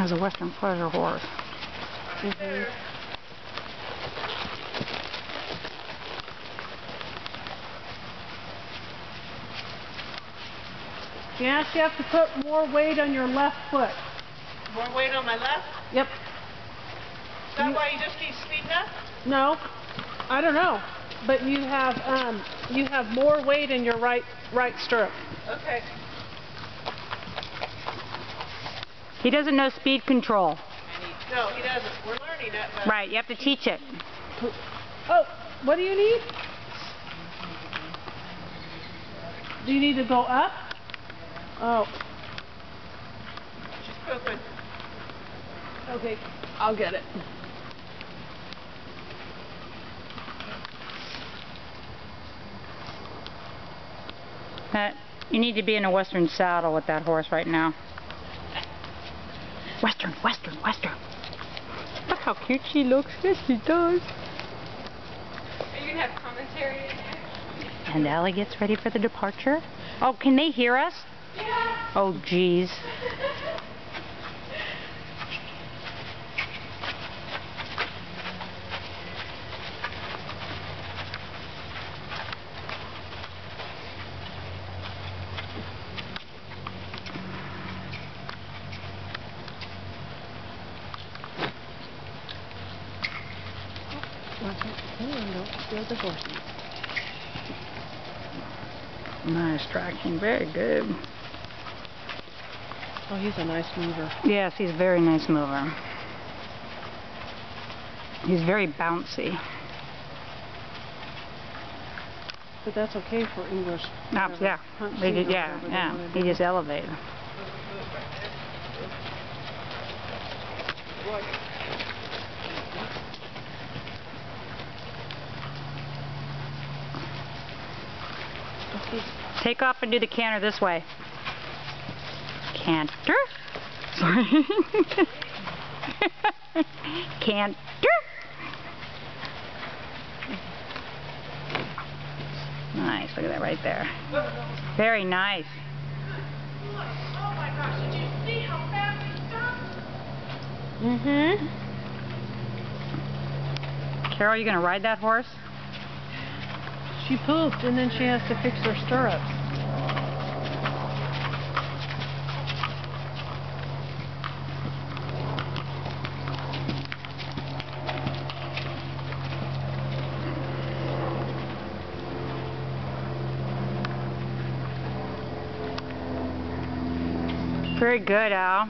That was a Western Pleasure horse. Mm-hmm. Yes, you have to put more weight on your left foot. More weight on my left? Yep. Is that why you just keep speeding up? No, I don't know, but you have more weight in your right stirrup. Okay. He doesn't know speed control. No, he doesn't. We're learning it. But Right, you have to teach it. Oh, what do you need? Do you need to go up? Oh. She's pooping. Okay, I'll get it. You need to be in a Western saddle with that horse right now. Western, Western, Western. Look how cute she looks. Yes, she does. Are you going to have commentary in there? And Allie gets ready for the departure. Oh, can they hear us? Yeah. Oh, geez. Nice traction, very good. Oh, he's a nice mover. Yes, he's a very nice mover. He's very bouncy. But that's okay for English. Yeah, he just elevated. Take off and do the canter this way. Canter. Sorry. Canter. Nice. Look at that right there. Very nice. Oh my gosh, did you see how fast he stopped? Mm-hmm. Carol, you gonna ride that horse? She pooped and then she has to fix her stirrups. Very good, Al.